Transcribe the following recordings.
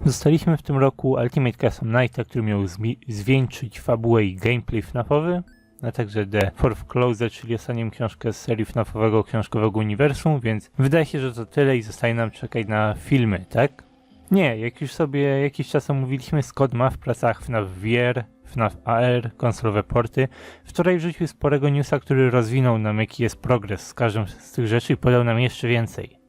Dostaliśmy w tym roku Ultimate Custom Nighta, który miał zwieńczyć fabułę i gameplay FNAF-owy, a także The Fourth Closer, czyli ostatnią książkę z serii FNAF-owego książkowego uniwersum, więc wydaje się, że to tyle i zostaje nam czekać na filmy, tak? Nie, jak już sobie jakiś czas omówiliśmy, Scott ma w pracach FNAF VR, FNAF AR, konsolowe porty. Wczoraj wrzucił sporego newsa, który rozwinął nam, jaki jest progres z każdą z tych rzeczy i podał nam jeszcze więcej.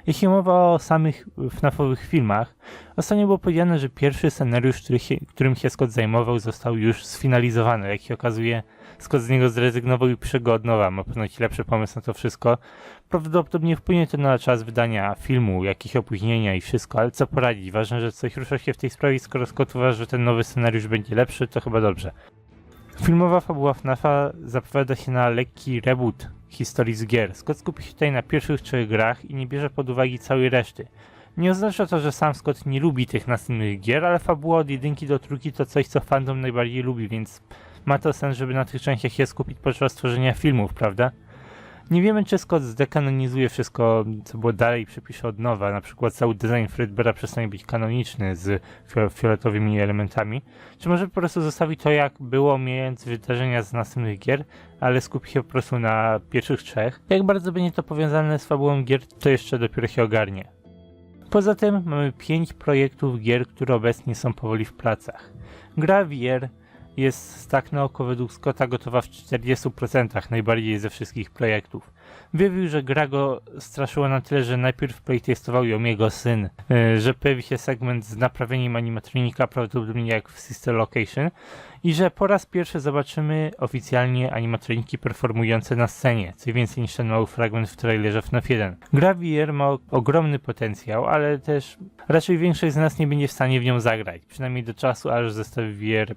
Jeśli mowa o samych FNAF-owych filmach, ostatnio było powiedziane, że pierwszy scenariusz, którym się Scott zajmował, został już sfinalizowany. Jak się okazuje, Scott z niego zrezygnował i pisze go od nowa. Ma ponoć lepszy pomysł na to wszystko. Prawdopodobnie wpłynie to na czas wydania filmu, jakieś opóźnienia i wszystko, ale co poradzić? Ważne, że coś rusza się w tej sprawie, skoro Scott uważa, że ten nowy scenariusz będzie lepszy, to chyba dobrze. Filmowa fabuła FNAF-a zapowiada się na lekki reboot historii z gier. Scott skupi się tutaj na pierwszych 3 grach i nie bierze pod uwagę całej reszty. Nie oznacza to, że sam Scott nie lubi tych następnych gier, ale fabuła od 1 do 3 to coś, co fandom najbardziej lubi, więc ma to sens, żeby na tych częściach się skupić podczas tworzenia filmów, prawda? Nie wiemy, czy Scott zdekanonizuje wszystko, co było dalej i przepisze od nowa, na przykład cały design Fredbeara przestanie być kanoniczny z fioletowymi elementami, czy może po prostu zostawi to, jak było, omijając wydarzenia z następnych gier, ale skupi się po prostu na pierwszych 3. Jak bardzo będzie to powiązane z fabułą gier, to jeszcze dopiero się ogarnie. Poza tym mamy 5 projektów gier, które obecnie są powoli w pracach. Gra VR jest tak na oko według Scotta gotowa w 40%, najbardziej ze wszystkich projektów. Wyjawił, że gra go straszyła na tyle, że najpierw playtestował ją jego syn, że pojawi się segment z naprawieniem animatronika, prawdopodobnie jak w Sister Location, i że po raz pierwszy zobaczymy oficjalnie animatroniki performujące na scenie, coś więcej niż ten mały fragment w trailerze FNAF 1. Gra VR ma ogromny potencjał, ale też raczej większość z nas nie będzie w stanie w nią zagrać, przynajmniej do czasu, aż zestawy VR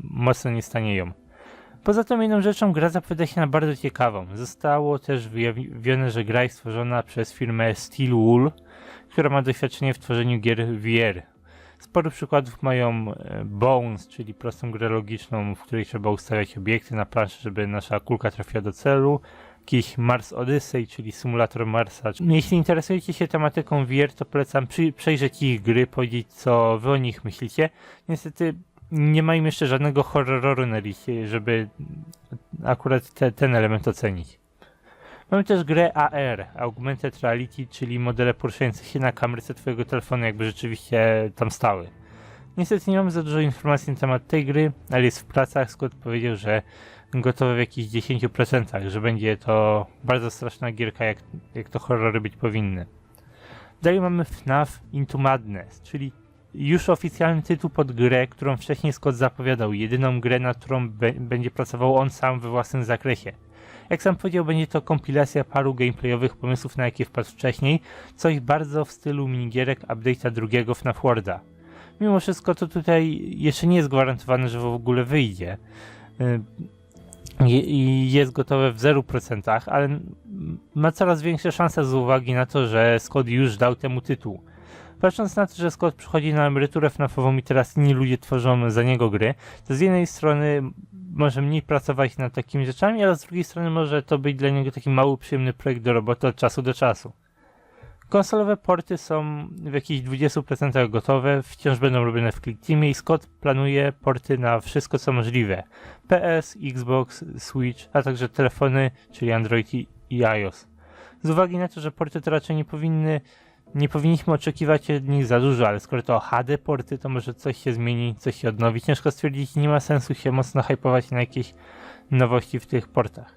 mocno nie stanieją. Poza tą jedną rzeczą gra zapowiada się na bardzo ciekawą. Zostało też wyjawione, że gra jest stworzona przez firmę Steel Wool, która ma doświadczenie w tworzeniu gier VR. Sporo przykładów mają Bones, czyli prostą grę logiczną, w której trzeba ustawiać obiekty na planszy, żeby nasza kulka trafiła do celu. Jakiś Mars Odyssey, czyli symulator Marsa. Jeśli interesujecie się tematyką VR, to polecam przejrzeć ich gry, powiedzieć, co wy o nich myślicie. Niestety nie mają jeszcze żadnego horroru na liście, żeby akurat ten element ocenić. Mamy też grę AR, Augmented Reality, czyli modele poruszające się na kamerce twojego telefonu, jakby rzeczywiście tam stały. Niestety nie mamy za dużo informacji na temat tej gry, ale jest w pracach. Scott powiedział, że gotowe w jakichś 10%, że będzie to bardzo straszna gierka, jak to horrory być powinny. Dalej mamy FNAF Into Madness, czyli już oficjalny tytuł pod grę, którą wcześniej Scott zapowiadał, jedyną grę, nad którą będzie pracował on sam we własnym zakresie. Jak sam powiedział, będzie to kompilacja paru gameplayowych pomysłów, na jakie wpadł wcześniej, coś bardzo w stylu minigierek update'a drugiego FNAF Worlda. Mimo wszystko to tutaj jeszcze nie jest gwarantowane, że w ogóle wyjdzie. I jest gotowe w 0%, ale ma coraz większe szanse z uwagi na to, że Scott już dał temu tytuł. Patrząc na to, że Scott przychodzi na emeryturę FNAF-ową i teraz inni ludzie tworzą za niego gry, to z jednej strony może mniej pracować nad takimi rzeczami, ale z drugiej strony może to być dla niego taki mały, przyjemny projekt do roboty od czasu do czasu. Konsolowe porty są w jakichś 20% gotowe, wciąż będą robione w ClickTeamie i Scott planuje porty na wszystko co możliwe. PS, Xbox, Switch, a także telefony, czyli Android i iOS. Z uwagi na to, że porty to raczej nie powinniśmy oczekiwać od nich za dużo, ale skoro to HD porty, to może coś się zmieni, coś się odnowi. Ciężko stwierdzić, nie ma sensu się mocno hypować na jakieś nowości w tych portach.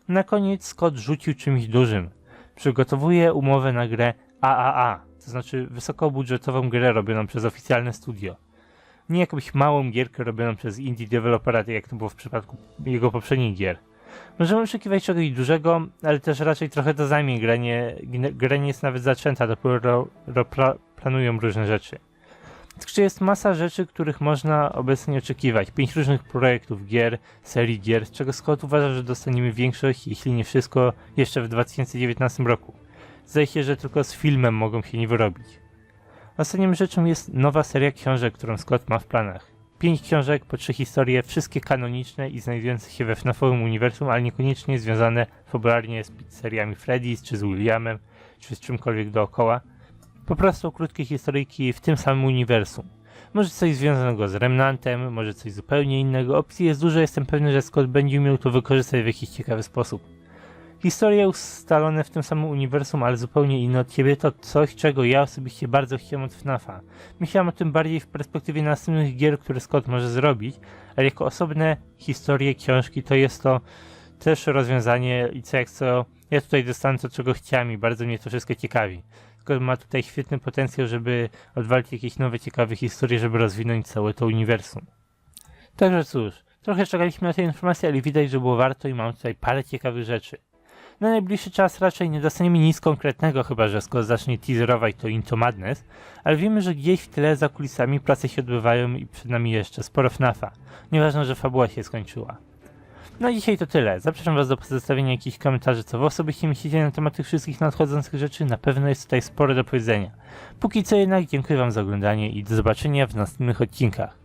Na koniec Scott rzucił czymś dużym. Przygotowuje umowę na grę AAA, to znaczy wysokobudżetową grę robioną przez oficjalne studio. Nie jakąś małą gierkę robioną przez indie dewelopera, jak to było w przypadku jego poprzednich gier. Możemy oczekiwać czegoś dużego, ale też raczej trochę to zajmie. Gra nie jest nawet zaczęta, dopiero planują różne rzeczy. Także jest masa rzeczy, których można obecnie oczekiwać. 5 różnych projektów gier, serii gier, z czego Scott uważa, że dostaniemy większość, jeśli nie wszystko, jeszcze w 2019 roku. Zdaje się, że tylko z filmem mogą się nie wyrobić. Ostatnią rzeczą jest nowa seria książek, którą Scott ma w planach. 5 książek, po 3 historie, wszystkie kanoniczne i znajdujące się we FNAF-owym uniwersum, ale niekoniecznie związane fabularnie z seriami Freddy's, czy z Williamem, czy z czymkolwiek dookoła. Po prostu krótkie historyjki w tym samym uniwersum. Może coś związanego z Remnantem, może coś zupełnie innego. Opcji jest dużo, jestem pewny, że Scott będzie umiał to wykorzystać w jakiś ciekawy sposób. Historie ustalone w tym samym uniwersum, ale zupełnie inne od siebie, to coś, czego ja osobiście bardzo chciałem od FNAF-a. Myślałem o tym bardziej w perspektywie następnych gier, które Scott może zrobić, ale jako osobne historie, książki, to jest to też rozwiązanie i co ja tutaj dostanę to, czego chciałem i bardzo mnie to wszystko ciekawi. Scott ma tutaj świetny potencjał, żeby odwalić jakieś nowe, ciekawe historie, żeby rozwinąć całe to uniwersum. Także cóż, trochę czekaliśmy na te informacje, ale widać, że było warto i mam tutaj parę ciekawych rzeczy. Na najbliższy czas raczej nie dostaniemy nic konkretnego, chyba że Scott zacznie teaserować to Into Madness, ale wiemy, że gdzieś w tle za kulisami prace się odbywają i przed nami jeszcze sporo FNAF-a. Nieważne, że fabuła się skończyła. No i dzisiaj to tyle. Zapraszam Was do pozostawienia jakichś komentarzy, co Wy osobiście myślicie na temat tych wszystkich nadchodzących rzeczy. Na pewno jest tutaj sporo do powiedzenia. Póki co jednak dziękuję Wam za oglądanie i do zobaczenia w następnych odcinkach.